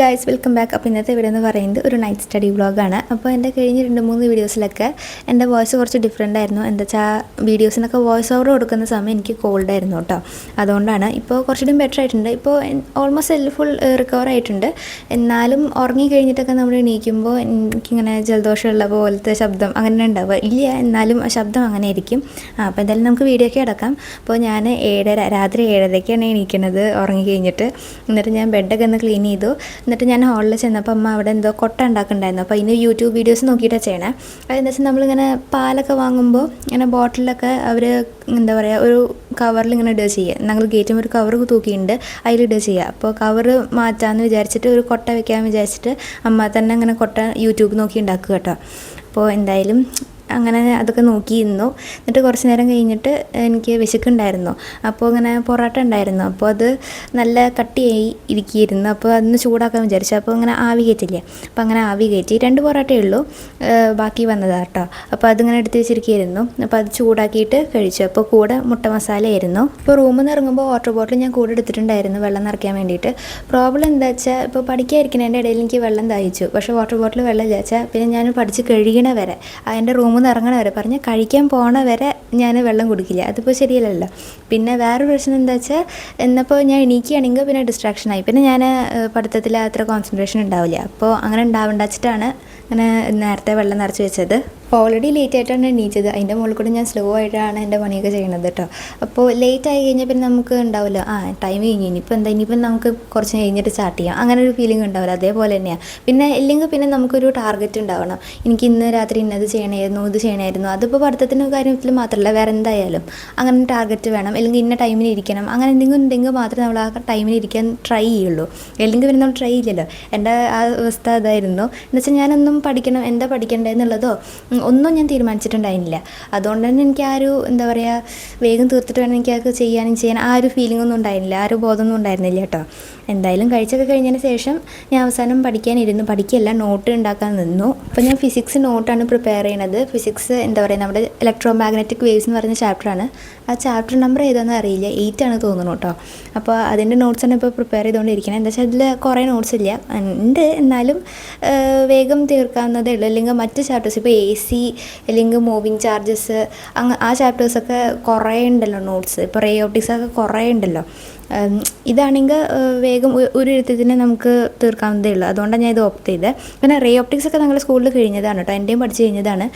Guys, welcome back. അപ്പോൾ ഇന്നത്തെ video എന്ന് പറയുന്നത് ഒരു നൈറ്റ് സ്റ്റഡി വ്ളോഗാണ്. അപ്പോൾ എൻ്റെ കഴിഞ്ഞ 2-3 വീഡിയോസിലൊക്കെ എൻ്റെ വോയിസ് കുറച്ച് ഡിഫറെൻ്റ് ആയിരുന്നു. എന്താ വെച്ചാൽ വീഡിയോസിനൊക്കെ വോയിസ് ഓവർ കൊടുക്കുന്ന സമയം എനിക്ക് കോൾഡ് ആയിരുന്നു കേട്ടോ. അതുകൊണ്ടാണ് ഇപ്പോൾ കുറച്ചുകൂടി ബെറ്റർ ആയിട്ടുണ്ട്. ഇപ്പോൾ ഓൾമോസ്റ്റ് ഫുൾ റിക്കവർ ആയിട്ടുണ്ട്. എന്നാലും ഉറങ്ങി കഴിഞ്ഞിട്ടൊക്കെ നമ്മൾ എണീക്കുമ്പോൾ എനിക്കിങ്ങനെ ജലദോഷമുള്ള പോലത്തെ ശബ്ദം അങ്ങനെ ഉണ്ടാവുക ഇല്ല. എന്നാലും ആ ശബ്ദം അങ്ങനെ ആയിരിക്കും. അപ്പോൾ എന്തായാലും നമുക്ക് വീഡിയോ ഒക്കെ അടക്കാം. അപ്പോൾ ഞാൻ രാത്രി 7:30ക്കാണ് എണീക്കുന്നത് ഉറങ്ങി കഴിഞ്ഞിട്ട്. എന്നിട്ട് ഞാൻ ബെഡൊക്കെ ഒന്ന് ക്ലീൻ ചെയ്തു. എന്നിട്ട് ഞാൻ ഹാളിൽ ചെന്നപ്പോൾ അമ്മ അവിടെ എന്തോ കൊട്ട ഉണ്ടാക്കുന്നുണ്ടായിരുന്നു. അപ്പോൾ അതിന് യൂട്യൂബ് വീഡിയോസ് നോക്കിയിട്ടാണ് ചെയ്യണേ. അതെന്താ വെച്ചാൽ നമ്മളിങ്ങനെ പാലൊക്കെ വാങ്ങുമ്പോൾ ഇങ്ങനെ ബോട്ടിലൊക്കെ അവർ എന്താ പറയുക ഒരു കവറിൽ ഇങ്ങനെ ഇടുക ചെയ്യുക. ഞങ്ങൾ ഗേറ്റും ഒരു കവർ തൂക്കിയിട്ടുണ്ട്, അതിലിടുക ചെയ്യുക. അപ്പോൾ കവർ മാറ്റാമെന്ന് വിചാരിച്ചിട്ട് ഒരു കൊട്ട വെക്കാമെന്ന് വിചാരിച്ചിട്ട് അമ്മ തന്നെ അങ്ങനെ കൊട്ട യൂട്യൂബ് നോക്കി ഉണ്ടാക്കുക കേട്ടോ. അപ്പോൾ എന്തായാലും അങ്ങനെ അതൊക്കെ നോക്കിയിരുന്നു. എന്നിട്ട് കുറച്ച് നേരം കഴിഞ്ഞിട്ട് എനിക്ക് വിശക്കുണ്ടായിരുന്നു. അപ്പോൾ ഇങ്ങനെ പൊറോട്ട ഉണ്ടായിരുന്നു. അപ്പോൾ അത് നല്ല കട്ടിയായി ഇരിക്കുകയായിരുന്നു. അപ്പോൾ അതൊന്ന് ചൂടാക്കാൻ വിചാരിച്ചു. അപ്പോൾ ഇങ്ങനെ ആവി കയറ്റില്ലേ, അപ്പോൾ അങ്ങനെ ആവി കയറ്റി 2 പൊറോട്ടയേ ഉള്ളൂ, ബാക്കി വന്നതാണ് കേട്ടോ. അപ്പോൾ അതിങ്ങനെ എടുത്ത് വെച്ചിരിക്കുകയായിരുന്നു. അപ്പോൾ അത് ചൂടാക്കിയിട്ട് കഴിച്ചു. അപ്പോൾ കൂടെ മുട്ട മസാല ആയിരുന്നു. ഇപ്പോൾ റൂമിൽ നിന്ന് ഇറങ്ങുമ്പോൾ വാട്ടർ ബോട്ടിൽ ഞാൻ കൂടെ എടുത്തിട്ടുണ്ടായിരുന്നു വെള്ളം നിറയ്ക്കാൻ വേണ്ടിയിട്ട്. പ്രോബ്ലം എന്താ വെച്ചാൽ ഇപ്പോൾ പഠിക്കാതിരിക്കുന്നതിൻ്റെ ഇടയിൽ എനിക്ക് വെള്ളം ദാഹിച്ചു. പക്ഷേ വാട്ടർ ബോട്ടിൽ വെള്ളം ഇല്ലാച്ചാൽ പിന്നെ ഞാൻ പഠിച്ച് കഴിയണ വരെ അതിൻ്റെ റൂമിൽ നിന്ന് ഇറങ്ങണ വരെ പറഞ്ഞ് കഴിക്കാൻ പോണ വരെ ഞാൻ വെള്ളം കുടിക്കില്ല. അതിപ്പോൾ ശരിയല്ലല്ലോ. പിന്നെ വേറൊരു പ്രശ്നം എന്താ വെച്ചാൽ എന്നപ്പോൾ ഞാൻ എണീക്കുകയാണെങ്കിൽ പിന്നെ ഡിസ്ട്രാക്ഷനായി, പിന്നെ ഞാൻ പഠിത്തത്തിൽ അത്ര കോൺസെൻട്രേഷൻ ഉണ്ടാവില്ല. അപ്പോൾ അങ്ങനെ ഉണ്ടാവേണ്ട വെച്ചിട്ടാണ് അങ്ങനെ നേരത്തെ വെള്ളം നിറച്ച് വെച്ചത്. ഓൾറെഡി ലേറ്റ് ആയിട്ടാണ് എണീച്ചത്. അതിൻ്റെ മുകളിൽ കൂടെ ഞാൻ സ്ലോ ആയിട്ടാണ് എൻ്റെ പണിയൊക്കെ ചെയ്യുന്നത് കേട്ടോ. അപ്പോൾ ലേറ്റ് ആയി കഴിഞ്ഞാൽ പിന്നെ നമുക്ക് ഉണ്ടാവില്ല ടൈം കഴിഞ്ഞു, ഇനിയിപ്പം നമുക്ക് കുറച്ച് കഴിഞ്ഞിട്ട് സ്റ്റാർട്ട് ചെയ്യാം, അങ്ങനെ ഒരു ഫീലിംഗ് ഉണ്ടാവില്ല. അതേപോലെ തന്നെയാണ്. പിന്നെ ഇല്ലെങ്കിൽ പിന്നെ നമുക്കൊരു ടാർഗറ്റ് ഉണ്ടാവണം. എനിക്ക് ഇന്ന് രാത്രി ഇന്നത് ചെയ്യണമായിരുന്നു, ഇത് ചെയ്യണമായിരുന്നു. അതിപ്പോൾ പഠിത്തത്തിൻ്റെ കാര്യത്തിൽ മാത്രമല്ല, വേറെ എന്തായാലും അങ്ങനെ ടാർഗറ്റ് വേണം. അല്ലെങ്കിൽ ഇന്ന ടൈമിന് ഇരിക്കണം, അങ്ങനെ എന്തെങ്കിലും മാത്രമേ നമ്മൾ ആ ടൈമിന് ഇരിക്കാൻ ട്രൈ ചെയ്യുള്ളൂ. അല്ലെങ്കിൽ പിന്നെ നമ്മൾ ട്രൈ ചെയ്യില്ലല്ലോ. എൻ്റെ ആ അവസ്ഥ അതായിരുന്നു. എന്നുവെച്ചാൽ ഞാനൊന്നും പഠിക്കണം, എന്താ പഠിക്കേണ്ടതെന്നുള്ളതോ ഒന്നും ഞാൻ തീരുമാനിച്ചിട്ടുണ്ടായിരുന്നില്ല. അതുകൊണ്ട് തന്നെ എനിക്ക് ആ ഒരു എന്താ പറയുക വേഗം തീർത്തിട്ട് വേണം എനിക്ക് അതൊക്കെ ചെയ്യാൻ ആ ഒരു ഫീലിംഗൊന്നും ഉണ്ടായിരുന്നില്ല, ആ ഒരു ബോധമൊന്നും ഉണ്ടായിരുന്നില്ല കേട്ടോ. എന്തായാലും കഴിച്ചൊക്കെ കഴിഞ്ഞതിന് ശേഷം ഞാൻ അവസാനം പഠിക്കാനിരുന്നു. പഠിക്കുകയല്ല, നോട്ട് ഉണ്ടാക്കാൻ നിന്നു. അപ്പോൾ ഞാൻ ഫിസിക്സ് നോട്ടാണ് പ്രിപ്പയർ ചെയ്യണത്. ഫിസിക്സ് എന്താ പറയുക നമ്മുടെ ഇലക്ട്രോ മാഗ്നറ്റിക് വേവ്സ് എന്ന് പറയുന്ന ചാപ്റ്ററാണ്. ആ ചാപ്റ്റർ നമ്പർ ഏതാണെന്ന് അറിയില്ല, 8 ആണ് തോന്നുന്നു കേട്ടോ. അപ്പോൾ അതിൻ്റെ നോട്ട്സാണ് ഇപ്പോൾ പ്രിപ്പയർ ചെയ്തുകൊണ്ടിരിക്കുന്നത്. എന്താ വെച്ചാൽ അതിൽ കുറേ നോട്ട്സ് ഇല്ല ഉണ്ട്, എന്നാലും വേഗം തീർക്കാവുന്നതേ ഉള്ളൂ. അല്ലെങ്കിൽ മറ്റ് ചാപ്റ്റേഴ്സ് ഇപ്പോൾ AC അല്ലെങ്കിൽ മൂവിങ് ചാർജസ് ആ ചാപ്റ്റേഴ്സൊക്കെ കുറേ ഉണ്ടല്ലോ നോട്ട്സ്. ഇപ്പോൾ റേ ഓപ്റ്റിക്സൊക്കെ കുറേ ഉണ്ടല്ലോ. ഇതാണെങ്കിൽ വേഗം ഒരു എഴുത്തതിനെ നമുക്ക് തീർക്കാവുന്നതേ ഉള്ളൂ. അതുകൊണ്ടാണ് ഞാൻ ഇത് ഓപ്റ്റ് ചെയ്തത്. പിന്നെ റേ ഓപ്റ്റിക്സ് ഒക്കെ ഞങ്ങൾ സ്കൂളിൽ കഴിഞ്ഞതാണ് കേട്ടോ, എൻ്റെയും പഠിച്ച് കഴിഞ്ഞതാണ്.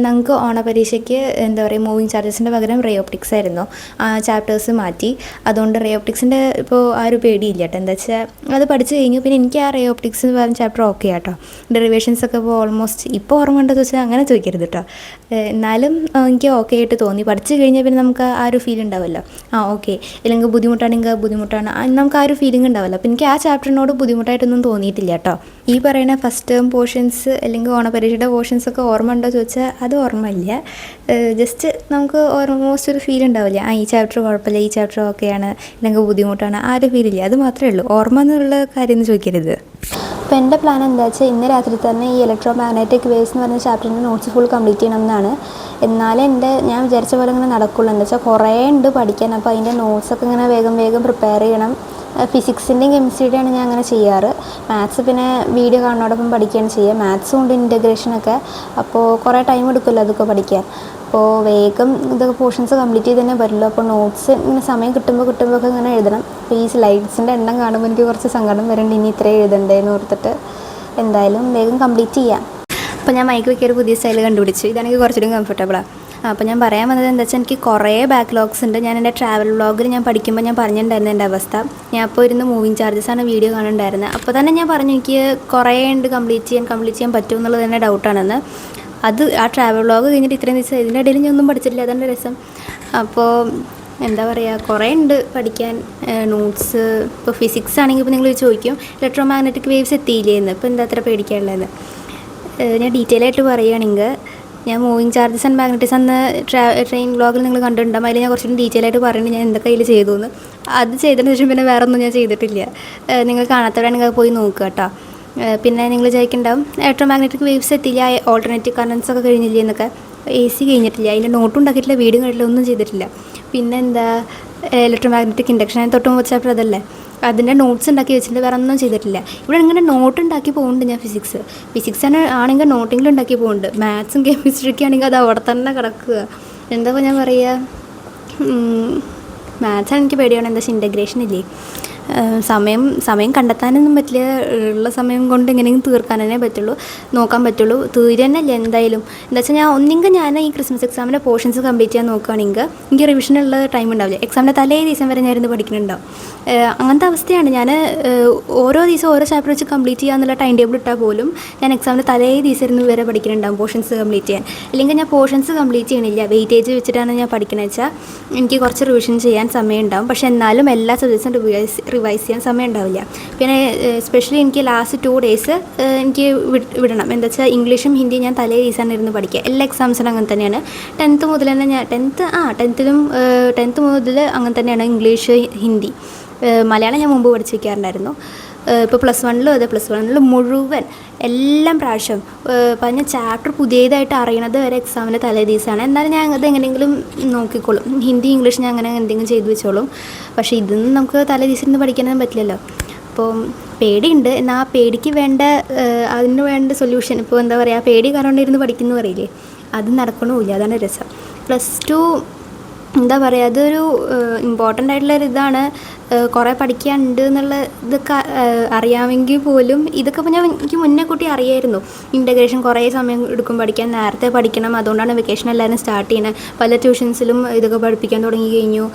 ഞങ്ങൾക്ക് ഓണപരീക്ഷയ്ക്ക് എന്താ പറയുക മൂവിങ് ചാർജസിൻ്റെ പകരം റേ ഓപ്റ്റിക്സ് ആയിരുന്നു. ചാപ്റ്റേഴ്സ് മാറ്റി. അതുകൊണ്ട് റേ ഓപ്റ്റിക്സിൻ്റെ ഇപ്പോൾ ആ ഒരു പേടിയില്ല കേട്ടോ. എന്താ വെച്ചാൽ അത് പഠിച്ച് കഴിഞ്ഞു. പിന്നെ എനിക്ക് ആ റേ ഓപ്റ്റിക്സ് എന്ന് പറഞ്ഞ ചാപ്റ്റർ ഓക്കെ കേട്ടോ. ഡെറിവേഷൻസ് ഒക്കെ ഇപ്പോൾ ഓൾമോസ്റ്റ് ഇപ്പോൾ ഓർമ്മ ഉണ്ടോ ചോദിച്ചാൽ അങ്ങനെ ചോദിക്കരുത് കേട്ടോ. എന്നാലും എനിക്ക് ഓക്കെ ആയിട്ട് തോന്നി. പഠിച്ച് കഴിഞ്ഞാൽ പിന്നെ നമുക്ക് ആ ഒരു ഫീൽ ഉണ്ടാവുമല്ലോ, ഓക്കെ. അല്ലെങ്കിൽ ബുദ്ധിമുട്ടാണെങ്കിൽ ബുദ്ധിമുട്ടാണ്, നമുക്ക് ആ ഒരു ഫീലിംഗ് ഉണ്ടാവില്ല. അപ്പോൾ എനിക്ക് ആ ചാപ്റ്ററിനോട് ബുദ്ധിമുട്ടായിട്ടൊന്നും തോന്നിയിട്ടില്ല കേട്ടോ. ഈ പറയുന്ന ഫസ്റ്റ് ടേം പോർഷൻസ് അല്ലെങ്കിൽ ഓണപരീക്ഷയുടെ പോർഷൻസൊക്കെ ഓർമ്മ ഉണ്ടോ ചോദിച്ചാൽ അത് ഓർമ്മയില്ല. ജസ്റ്റ് നമുക്ക് ഓൾമോസ്റ്റ് ഒരു ഫീൽ ഉണ്ടാവില്ല, ഈ ചാപ്റ്റർ കുഴപ്പമില്ല, ഈ ചാപ്റ്റർ ഓക്കെയാണ്, അല്ലെങ്കിൽ ബുദ്ധിമുട്ടാണ്, ആ ഒരു ഫീലില്ല. അത് മാത്രമേ ഉള്ളൂ. ഓർമ്മ എന്നുള്ള കാര്യം എന്ന് ചോദിക്കരുത്. അപ്പോൾ എൻ്റെ പ്ലാൻ എന്താ വെച്ചാൽ ഇന്ന് രാത്രി തന്നെ ഈ ഇലക്ട്രോ മാഗ്നറ്റിക് വേവ്സ് എന്ന് പറഞ്ഞ ചാപ്റ്ററിൻ്റെ നോട്ട്സ് ഫുൾ കംപ്ലീറ്റ് ചെയ്യണം എന്നാണ്. എന്നാലേ ഞാൻ വിചാരിച്ച പോലെ ഇങ്ങനെ നടക്കുള്ളൂ. എന്താ വെച്ചാൽ കുറേ ഉണ്ട് പഠിക്കാൻ. അപ്പോൾ അതിൻ്റെ നോട്ട്സൊക്കെ ഇങ്ങനെ വേഗം പ്രിപ്പയർ ചെയ്യണം. ഫിസിക്സിൻ്റെയും കെമിസ്ട്രിയുടെയാണ് ഞാൻ അങ്ങനെ ചെയ്യാറ്. മാത്സ് പിന്നെ വീഡിയോ കാണുന്നതോടൊപ്പം പഠിക്കുകയാണ് ചെയ്യുക. മാത്സും ഉണ്ട്, ഇൻറ്റഗ്രേഷനൊക്കെ. അപ്പോൾ കുറേ ടൈം എടുക്കുമല്ലോ അതൊക്കെ പഠിക്കാൻ. അപ്പോൾ വേഗം ഇതൊക്കെ പോർഷൻസ് കംപ്ലീറ്റ് ചെയ്ത് തന്നെ പറ്റുള്ളൂ. അപ്പോൾ നോട്ട്സ് ഇങ്ങനെ സമയം കിട്ടുമ്പോൾ ഒക്കെ ഇങ്ങനെ എഴുതണം. അപ്പോൾ ഈ സ്ലൈഡ്സിൻ്റെ എണ്ണം കാണുമ്പോൾ എനിക്ക് കുറച്ച് സങ്കടം വരുന്നുണ്ട്, ഇനി ഇത്രയും എഴുതണ്ടേന്ന് ഓർത്തിട്ട്. എന്തായാലും വേഗം കംപ്ലീറ്റ് ചെയ്യാം. അപ്പോൾ ഞാൻ മൈക്ക് വയ്ക്കിയ ഒരു പുതിയ സ്റ്റൈൽ കണ്ടുപിടിച്ചു. ഇതാണെങ്കിൽ കുറച്ചുകൂടി കംഫർട്ടബിളാണ്. അപ്പോൾ ഞാൻ പറയാൻ വന്നത് എന്താ വെച്ചാൽ എനിക്ക് കുറേ ബാക്ക്ലോഗ്സ് ഉണ്ട്. ഞാൻ എൻ്റെ ട്രാവൽ വ്ളോഗിൽ ഞാൻ പഠിക്കുമ്പോൾ ഞാൻ പറഞ്ഞിട്ടുണ്ടായിരുന്നു എൻ്റെ അവസ്ഥ. ഞാൻ അപ്പോൾ ഇരുന്ന് മൂവിങ് ചാർജസാണ് വീഡിയോ കാണുന്നുണ്ടായിരുന്നത്. അപ്പോൾ തന്നെ ഞാൻ പറഞ്ഞു എനിക്ക് കുറേ ഉണ്ട് കംപ്ലീറ്റ് ചെയ്യാൻ പറ്റുമോ എന്നുള്ളത് തന്നെ ഡൗട്ടാണെന്ന്. അത് ആ ട്രാവൽ വ്ളോഗ് കഴിഞ്ഞിട്ട് ഇത്രയും ദിവസം ഇതിൻ്റെ ഇടയിൽ ഞാൻ ഒന്നും പഠിച്ചിട്ടില്ല, അതാണ് രസം. അപ്പോൾ എന്താ പറയുക കുറേ ഉണ്ട് പഠിക്കാൻ നോട്ട്സ്. ഇപ്പോൾ ഫിസിക്സ് ആണെങ്കിൽ ഇപ്പോൾ നിങ്ങൾ ചോദിക്കും ഇലക്ട്രോ മാഗ്നറ്റിക് വേവ്സ് എത്തിയില്ലേ എന്ന്. ഇപ്പോൾ എന്താ അത്ര പേടിക്കാനുള്ളതെന്ന് ഞാൻ ഡീറ്റെയിൽ ആയിട്ട് പറയുകയാണെങ്കിൽ, ഞാൻ മൂവിങ് ചാർജസ് ആൻഡ് മാഗ്നറ്റിക്സ് അന്ന് ട്രെയിൻ വ്ളോഗിൽ നിങ്ങൾ കണ്ടിട്ടുണ്ടാകും. അതിൽ ഞാൻ കുറച്ചുകൂടി ഡീറ്റെയിൽ ആയിട്ട് പറയുന്നത് ഞാൻ എന്തൊക്കെ അതിൽ ചെയ്തു എന്ന്. അത് ചെയ്തതിന് ശേഷം പിന്നെ വേറെ ഒന്നും ഞാൻ ചെയ്തിട്ടില്ല. നിങ്ങൾ കാണാത്തവരാണെങ്കിൽ പോയി നോക്കുക കേട്ടോ. പിന്നെ നിങ്ങൾ വിചാരിക്കുന്നുണ്ടാവും ഇലക്ട്രോ മാഗ്നറ്റിക് വേവ്സ് എത്തിയില്ല, ഓൾട്ടർനേറ്റീവ് കറൻസ് ഒക്കെ കഴിഞ്ഞില്ലേ എന്നൊക്കെ. AC കഴിഞ്ഞിട്ടില്ല, അതിൻ്റെ നോട്ടും ഉണ്ടാക്കിയിട്ടില്ല, വീഡിയോ കണ്ടിട്ടില്ല, ഒന്നും ചെയ്തിട്ടില്ല. പിന്നെ എന്താ ഇലക്ട്രോ മാഗ്നറ്റിക് ഇൻഡക്ഷൻ തൊട്ട് മുമ്പ് ചാപ്റ്റർ അതല്ലേ. അതിൻ്റെ നോട്ട്സ് ഉണ്ടാക്കി വെച്ചിട്ട് വേറെ ഒന്നും ചെയ്തിട്ടില്ല. ഇവിടെ ഇങ്ങനെ നോട്ട് ഉണ്ടാക്കി പോകുന്നുണ്ട് ഞാൻ. ഫിസിക്സ് ആണെങ്കിൽ നോട്ടെങ്കിലും ഉണ്ടാക്കി പോകുന്നുണ്ട്. മാത്സും കെമിസ്ട്രിക്ക് ആണെങ്കിൽ അത് അവിടെ തന്നെ കിടക്കുക. എന്താ ഞാൻ പറയുക, മാത്സാണ് എനിക്ക് പേടിയാണ്. എന്താ വെച്ചാൽ ഇൻ്റഗ്രേഷൻ ഇല്ലേ, സമയം കണ്ടെത്താനൊന്നും പറ്റില്ല. ഉള്ള സമയം കൊണ്ട് എങ്ങനെയെങ്കിലും തീർക്കാൻ തന്നെ പറ്റുള്ളൂ, നോക്കാൻ പറ്റുള്ളൂ. തീരുന്നല്ലേ എന്തായാലും. എന്താ വെച്ചാൽ ഞാൻ ഈ ക്രിസ്മസ് എക്സാമിൻ്റെ പോർഷൻസ് കംപ്ലീറ്റ് ചെയ്യാൻ നോക്കുകയാണെങ്കിൽ എനിക്ക് റിവിഷനുള്ള ടൈം ഉണ്ടാവില്ല. എക്സാമിൻ്റെ തലേ ദിവസം വരെ ഞാൻ ഇരുന്ന് പഠിക്കുന്നുണ്ടാവും. അങ്ങനത്തെ അവസ്ഥയാണ്. ഞാൻ ഓരോ ദിവസം ഓരോ ചാപ്റ്റർ വെച്ച് കംപ്ലീറ്റ് ചെയ്യാന്നുള്ള ടൈം ടേബിൾ ഇട്ടാൽ പോലും ഞാൻ എക്സാമിൻ്റെ തലേ ദിവസം ഇരുന്ന് വരെ പഠിക്കുന്നുണ്ടാവും പോർഷൻസ് കംപ്ലീറ്റ് ചെയ്യാൻ. അല്ലെങ്കിൽ ഞാൻ പോർഷൻസ് കംപ്ലീറ്റ് ചെയ്യണില്ല, വെയിറ്റേജ് വെച്ചിട്ടാണ് ഞാൻ പഠിക്കണമെന്ന് വെച്ചാൽ എനിക്ക് കുറച്ച് റിവിഷൻ ചെയ്യാൻ സമയം ഉണ്ടാവും. പക്ഷേ എന്നാലും എല്ലാ സബ്ജക്ട്സും റിവൈസ് ചെയ്യാൻ സമയം ഉണ്ടാവില്ല. പിന്നെ എസ്പെഷ്യലി എനിക്ക് ലാസ്റ്റ് 2 days എനിക്ക് വിടണം. എന്താ വെച്ചാൽ ഇംഗ്ലീഷും ഹിന്ദിയും ഞാൻ തലേ ദിവസമാണ് ഇരുന്ന് പഠിക്കുക. എല്ലാ എക്സാംസിനും അങ്ങനെ തന്നെയാണ്. 10th മുതൽ തന്നെ ഞാൻ 10th മുതൽ അങ്ങനെ തന്നെയാണ്. ഇംഗ്ലീഷ്, ഹിന്ദി, മലയാളം ഞാൻ മുമ്പ് പഠിച്ച് വയ്ക്കാറുണ്ടായിരുന്നു. ഇപ്പോൾ +1 മുഴുവൻ എല്ലാം പ്രാവശ്യം പറഞ്ഞ ചാപ്റ്റർ പുതിയതായിട്ട് അറിയണത് വരെ എക്സാമിൻ്റെ തലേ ദിവസമാണ്. എന്നാലും ഞാൻ അത് എങ്ങനെയെങ്കിലും നോക്കിക്കോളും. ഹിന്ദി, ഇംഗ്ലീഷ് ഞാൻ അങ്ങനെ എന്തെങ്കിലും ചെയ്ത് വെച്ചോളും. പക്ഷേ ഇതൊന്നും നമുക്ക് തലേ ദിവസം ഇരുന്ന് പഠിക്കാനൊന്നും പറ്റില്ലല്ലോ. അപ്പോൾ പേടിയുണ്ട്. എന്നാൽ ആ പേടിക്ക് അതിന് വേണ്ട സൊല്യൂഷൻ, ഇപ്പോൾ എന്താ പറയുക, പേടി കാരണം ഇരുന്ന് പഠിക്കുന്നു പറയില്ലേ, അത് നടക്കണമില്ല. അതാണ് രസം. +2 എന്താ പറയുക, അതൊരു ഇമ്പോർട്ടൻ്റ് ആയിട്ടുള്ളൊരിതാണ്. കുറേ പഠിക്കാനുണ്ട് എന്നുള്ള ഇതൊക്കെ അറിയാമെങ്കിൽ പോലും ഇതൊക്കെ എനിക്ക് മുന്നേ കൂട്ടി അറിയായിരുന്നു. ഇൻ്റഗ്രേഷൻ കുറേ സമയം എടുക്കും പഠിക്കാൻ, നേരത്തെ പഠിക്കണം. അതുകൊണ്ടാണ് വെക്കേഷൻ എല്ലാവരും സ്റ്റാർട്ട് ചെയ്യണത്. പല ട്യൂഷൻസിലും ഇതൊക്കെ പഠിപ്പിക്കാൻ തുടങ്ങി കഴിഞ്ഞു.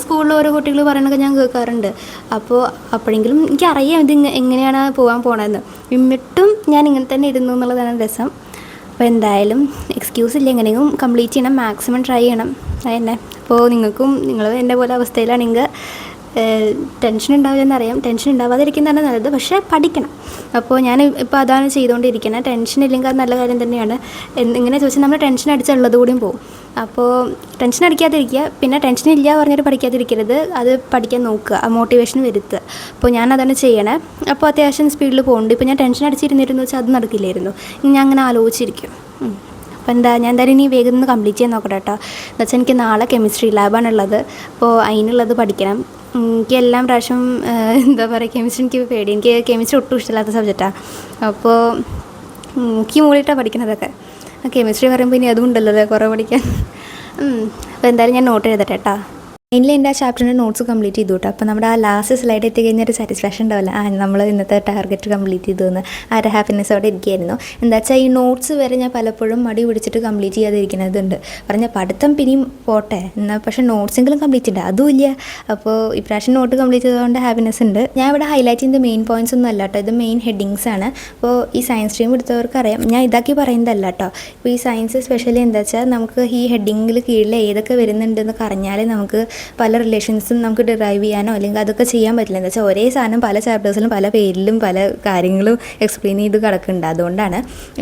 സ്കൂളിൽ ഓരോ കുട്ടികൾ പറയണതൊക്കെ ഞാൻ കേൾക്കാറുണ്ട്. അപ്പോഴെങ്കിലും എനിക്കറിയാം ഇത് എങ്ങനെയാണ് പോകാൻ പോണതെന്ന്. എന്നിട്ടും ഞാൻ ഇങ്ങനെ തന്നെ ഇരുന്നു എന്നുള്ളതാണ് രസം. അപ്പോൾ എന്തായാലും എക്സ്ക്യൂസ് ഇല്ല, എങ്ങനെയെങ്കിലും കംപ്ലീറ്റ് ചെയ്യണം, മാക്സിമം ട്രൈ ചെയ്യണം. അതന്നെ. അപ്പോൾ നിങ്ങൾ എൻ്റെ പോലെ അവസ്ഥയിലാണെങ്കിൽ ടെൻഷൻ ഉണ്ടാവില്ലെന്നറിയാം. ടെൻഷൻ ഉണ്ടാവാതിരിക്കുന്നതാണ് നല്ലത്, പക്ഷേ പഠിക്കണം. അപ്പോൾ ഞാൻ ഇപ്പോൾ അതാണ് ചെയ്തുകൊണ്ടിരിക്കുന്നത്. ടെൻഷൻ ഇല്ലെങ്കിൽ അത് നല്ല കാര്യം തന്നെയാണ്. എങ്ങനെ ചോദിച്ചാൽ നമ്മൾ ടെൻഷൻ അടിച്ചുള്ളത് കൂടിയും പോകും. അപ്പോൾ ടെൻഷൻ അടിക്കാതിരിക്കുക. പിന്നെ ടെൻഷൻ ഇല്ല പറഞ്ഞിട്ട് പഠിക്കാതിരിക്കരുത്, അത് പഠിക്കാൻ നോക്കുക, ആ മോട്ടിവേഷൻ വരുത്തുക. അപ്പോൾ ഞാനതാണ് ചെയ്യണേ. അപ്പോൾ അത്യാവശ്യം സ്പീഡിൽ പോകുന്നുണ്ട്. ഇപ്പോൾ ഞാൻ ടെൻഷൻ അടിച്ചിരുന്നിരുന്നു വെച്ചാൽ അത് നടക്കില്ലായിരുന്നു. ഞാൻ അങ്ങനെ ആലോചിച്ചിരിക്കും. അപ്പോൾ ഞാൻ എന്തായാലും ഇനി വേഗം ഒന്ന് കംപ്ലീറ്റ് ചെയ്യാൻ നോക്കട്ടെ കേട്ടോ. എന്നുവെച്ചാൽ എനിക്ക് നാളെ കെമിസ്ട്രി ലാബാണുള്ളത്. അപ്പോൾ അതിനുള്ളത് പഠിക്കണം. എനിക്ക് എല്ലാം പ്രാവശ്യം എന്താ പറയുക, കെമിസ്ട്രി എനിക്ക് പേടി. എനിക്ക് കെമിസ്ട്രി ഒട്ടും ഇഷ്ടമില്ലാത്ത സബ്ജക്റ്റാണ്. അപ്പോൾ എനിക്ക് മൂളിയിട്ടാണ് പഠിക്കണതൊക്കെ. കെമിസ്ട്രി പറയുമ്പോൾ ഇനി അതും ഉണ്ടല്ലോ കുറേ പഠിക്കാൻ. അപ്പോൾ എന്തായാലും ഞാൻ നോട്ട് എഴുതട്ടെ കേട്ടോ. മെയിൻലി എൻ്റെ ആ ചാപ്റ്ററിൻ്റെ നോട്ട്സ് കംപ്ലീറ്റ് ചെയ്തു കേട്ടോ. അപ്പോൾ നമ്മുടെ ആ ലാസ്റ്റ് സ്ലൈഡ് എത്തിക്കഴിഞ്ഞാൽ ഒരു സാറ്റിസ്ഫാക്ഷൻ ഉണ്ടാവില്ല. നമ്മൾ ഇന്നത്തെ ടാർഗറ്റ് കംപ്ലീറ്റ് ചെയ്തു എന്ന് ആ ഒരു ഹാപ്പിനെസ്സോടെ ഇരിക്കുകയായിരുന്നു. എന്താ വെച്ചാൽ ഈ നോട്ട്സ് വരെ ഞാൻ പലപ്പോഴും മടി പിടിച്ചിട്ട് കംപ്ലീറ്റ് ചെയ്യാതിരിക്കുന്നതുണ്ട്. പറഞ്ഞാൽ പഠിത്തം പിന്നെയും പോട്ടെ, എന്നാൽ പക്ഷേ നോട്ട്സെങ്കിലും കംപ്ലീറ്റ് ഉണ്ട്, അതും ഇല്ല. അപ്പോൾ ഇപ്രാവശ്യം നോട്ട് കംപ്ലീറ്റ് ചെയ്തതുകൊണ്ട് ഹാപ്പിനെസ് ഉണ്ട്. ഞാൻ ഇവിടെ ഹൈലൈറ്റ് ചെയ്യുന്നത് മെയിൻ പോയിൻറ്റ്സ് ഒന്നും അല്ല കേട്ടോ, ഇത് മെയിൻ ഹെഡിങ്സ് ആണ്. അപ്പോൾ ഈ സയൻസ് സ്ട്രീം എടുത്തവർക്ക് അറിയാം, ഞാൻ ഇതാക്കി പറയുന്നതല്ല കേട്ടോ. ഇപ്പോൾ ഈ സയൻസ് സ്പെഷ്യലി എന്താ വെച്ചാൽ നമുക്ക് ഈ ഹെഡിങ്ങിൽ കീഴിൽ ഏതൊക്കെ വരുന്നുണ്ടെന്നൊക്കെ അറിഞ്ഞാലേ നമുക്ക് പല റിലേഷൻസും നമുക്ക് ഡിറൈവ് ചെയ്യാനോ അല്ലെങ്കിൽ അതൊക്കെ ചെയ്യാൻ പറ്റില്ല. എന്താ വെച്ചാൽ ഒരേ സാധനം പല ചാപ്റ്റേഴ്സിലും പല പേരിലും പല കാര്യങ്ങളും എക്സ്പ്ലെയിൻ ചെയ്ത് കിടക്കുന്നുണ്ട്. അതുകൊണ്ടാണ്.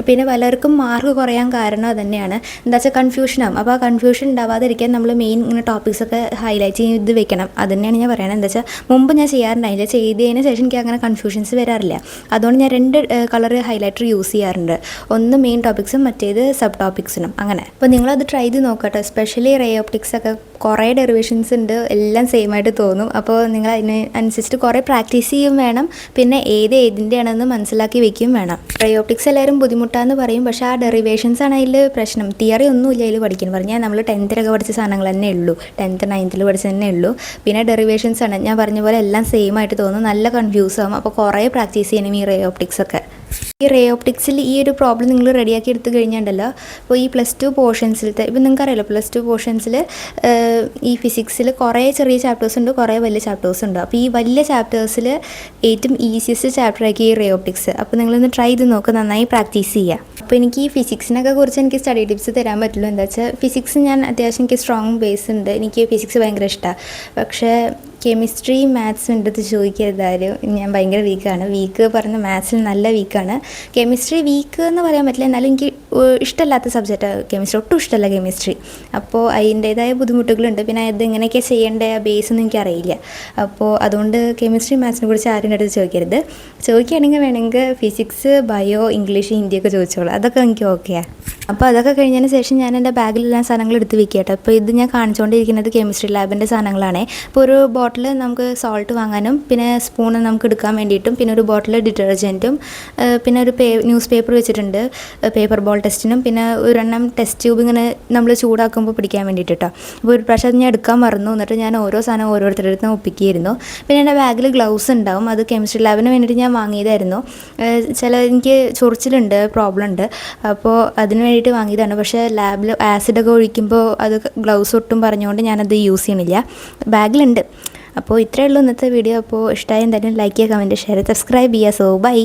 പിന്നെ പലർക്കും മാർക്ക് കുറയാൻ കാരണം അതുതന്നെയാണ്. എന്താ വെച്ചാൽ കൺഫ്യൂഷനാകും. അപ്പോൾ ആ കൺഫ്യൂഷൻ ഉണ്ടാവാതിരിക്കാൻ നമ്മൾ മെയിൻ ഇങ്ങനെ ടോപ്പിക്സൊക്കെ ഹൈലൈറ്റ് ചെയ്ത് വെക്കണം. അത് തന്നെയാണ് ഞാൻ പറയുന്നത്. എന്താ വെച്ചാൽ മുമ്പ് ഞാൻ ചെയ്യാറുണ്ടായില്ല, ചെയ്തതിന് ശേഷം എനിക്ക് അങ്ങനെ കൺഫ്യൂഷൻസ് വരാറില്ല. അതുകൊണ്ട് ഞാൻ 2 കളർ ഹൈലൈറ്റർ യൂസ് ചെയ്യാറുണ്ട്. ഒന്ന് മെയിൻ ടോപ്പിക്സും മറ്റേത് സബ് ടോപ്പിക്സിനും. അങ്ങനെ. അപ്പോൾ നിങ്ങളത് ട്രൈ ചെയ്ത് നോക്കട്ടെ. സ്പെഷ്യലി റേ ഓപ്റ്റിക്സൊക്കെ കുറേ ഡെറിവേഷൻസ് ഉണ്ട്, എല്ലാം സെയിം ആയിട്ട് തോന്നും. അപ്പോൾ നിങ്ങൾ അതിന് അനുസരിച്ചിട്ട് കുറേ പ്രാക്ടീസ് ചെയ്യും വേണം. പിന്നെ ഏതിൻ്റെ ആണെന്ന് മനസ്സിലാക്കി വെക്കുകയും വേണം. റേ ഓപ്റ്റിക്സ് എല്ലാവരും ബുദ്ധിമുട്ടാന്ന് പറയും, പക്ഷേ ആ ഡെറിവേഷൻസ് ആണ് അതിൽ പ്രശ്നം. തിയറി ഒന്നുമില്ല അതിൽ പഠിക്കാൻ പറഞ്ഞാൽ നമ്മൾ 10th പഠിച്ച സാധനങ്ങൾ തന്നെ ഉള്ളൂ, 10th 9th പഠിച്ച തന്നെ ഉള്ളൂ. പിന്നെ ഡെറിവേഷൻസ് ആണ് ഞാൻ പറഞ്ഞ പോലെ എല്ലാം സെയിം ആയിട്ട് തോന്നും, നല്ല കൺഫ്യൂസ് ആകും. അപ്പോൾ കുറേ പ്രാക്ടീസ് ചെയ്യണം ഈ റേ ഓപ്റ്റിക്സ് ഒക്കെ. ഈ റേ ഓപ്റ്റിക്സിൽ ഈ ഒരു പ്രോബ്ലം നിങ്ങൾ റെഡിയാക്കി എടുത്ത് കഴിഞ്ഞിട്ടുണ്ടല്ലോ. അപ്പോൾ ഈ +2 പോർഷൻസിലത്തെ ഇപ്പോൾ നിങ്ങൾക്കറിയാലോ, +2 പോർഷൻസിൽ ഈ ഫിസിക്സിൽ കുറേ ചെറിയ ചാപ്റ്റേഴ്സ് ഉണ്ട്, കുറേ വലിയ ചാപ്റ്റേഴ്സ് ഉണ്ട്. അപ്പോൾ ഈ വലിയ ചാപ്റ്റേഴ്സിൽ ഏറ്റവും ഈസിയസ്റ്റ് ചാപ്റ്ററാക്കി ഈ റേ ഓപ്റ്റിക്സ്. അപ്പോൾ നിങ്ങളൊന്ന് ട്രൈ ചെയ്ത് നോക്കുക, നന്നായി പ്രാക്ടീസ് ചെയ്യുക. അപ്പോൾ എനിക്ക് ഈ ഫിസിക്സിനൊക്കെ കുറിച്ച് എനിക്ക് സ്റ്റഡി ടിപ്സ് തരാൻ പറ്റുള്ളൂ. എന്താ വെച്ചാൽ ഫിസിക്സ് ഞാൻ അത്യാവശ്യം എനിക്ക് സ്ട്രോങ് ബേസ് ഉണ്ട്, എനിക്ക് ഫിസിക്സ് ഭയങ്കര ഇഷ്ടമാണ്. പക്ഷേ കെമിസ്ട്രി മാത്സും എൻ്റെ അടുത്ത് ചോദിക്കരുതാരും, ഞാൻ ഭയങ്കര വീക്ക് പറഞ്ഞ മാത്സിൽ നല്ല വീക്കാണ്. കെമിസ്ട്രി വീക്ക് എന്ന് പറയാൻ പറ്റില്ല, എന്നാലും എനിക്ക് ഇഷ്ടമല്ലാത്ത സബ്ജക്റ്റാണ് കെമിസ്ട്രി, ഒട്ടും ഇഷ്ടമല്ല കെമിസ്ട്രി. അപ്പോൾ അതിൻ്റേതായ ബുദ്ധിമുട്ടുകളുണ്ട്. പിന്നെ അത് എങ്ങനെയൊക്കെ ചെയ്യേണ്ട ബേസൊന്നും എനിക്കറിയില്ല. അപ്പോൾ അതുകൊണ്ട് കെമിസ്ട്രി മാത്സിനെ കുറിച്ച് ആരും അടുത്ത് ചോദിക്കരുത്. ചോദിക്കുകയാണെങ്കിൽ വേണമെങ്കിൽ ഫിസിക്സ്, ബയോ, ഇംഗ്ലീഷ്, ഹിന്ദിയൊക്കെ ചോദിച്ചോളൂ, അതൊക്കെ എനിക്ക് ഓക്കെയാണ്. അപ്പോൾ അതൊക്കെ കഴിഞ്ഞതിന് ശേഷം ഞാൻ എൻ്റെ ബാഗിലെല്ലാം സാധനങ്ങൾ എടുത്ത് വെക്കുക കേട്ടോ. അപ്പോൾ ഇത് ഞാൻ കാണിച്ചുകൊണ്ടിരിക്കുന്നത് കെമിസ്ട്രി ലാബിൻ്റെ സാധനങ്ങളാണ്. അപ്പോൾ ഒരു ബോട്ടിൽ നമുക്ക് സോൾട്ട് വാങ്ങാനും പിന്നെ സ്പൂൺ നമുക്ക് എടുക്കാൻ വേണ്ടിയിട്ടും പിന്നെ ഒരു ബോട്ടിൽ ഡിറ്റർജൻറ്റും പിന്നെ ഒരു ന്യൂസ് പേപ്പർ വെച്ചിട്ടുണ്ട് പേപ്പർ ബോൾ ടെസ്റ്റിനും പിന്നെ ഒരെണ്ണം ടെസ്റ്റ് ട്യൂബ് ഇങ്ങനെ നമ്മൾ ചൂടാക്കുമ്പോൾ പിടിക്കാൻ വേണ്ടിയിട്ട് കേട്ടോ. അപ്പോൾ ഒരു പ്രാവശ്യം ഞാൻ എടുക്കാൻ മറന്നു. എന്നിട്ട് ഞാൻ ഓരോ സാധനം ഓരോരുത്തരുടെ അടുത്ത് ഒപ്പിക്കുകയായിരുന്നു. പിന്നെ എൻ്റെ ബാഗിൽ ഗ്ലൗസ് ഉണ്ടാവും. അത് കെമിസ്ട്രി ലാബിന് വേണ്ടിയിട്ട് ഞാൻ വാങ്ങിയതായിരുന്നു. എനിക്ക് ചൊറിച്ചിലുണ്ട്, പ്രോബ്ലം ഉണ്ട്. അപ്പോൾ അതിന് വേണ്ടിയിട്ട് വാങ്ങിയതാണ്. പക്ഷേ ലാബിൽ ആസിഡൊക്കെ ഒഴിക്കുമ്പോൾ അത് ഗ്ലൗസ് ഒട്ടും പറഞ്ഞുകൊണ്ട് ഞാനത് യൂസ് ചെയ്യണില്ല. ബാഗിലുണ്ട്. അപ്പോൾ ഇത്രയേ ഉള്ളൂ ഇന്നത്തെ വീഡിയോ. അപ്പോൾ ഇഷ്ടമായി എന്തായാലും ലൈക്ക് ചെയ്യുക, കമൻറ്റ്, ഷെയർ, സബ്സ്ക്രൈബ് ചെയ്യുക. So by.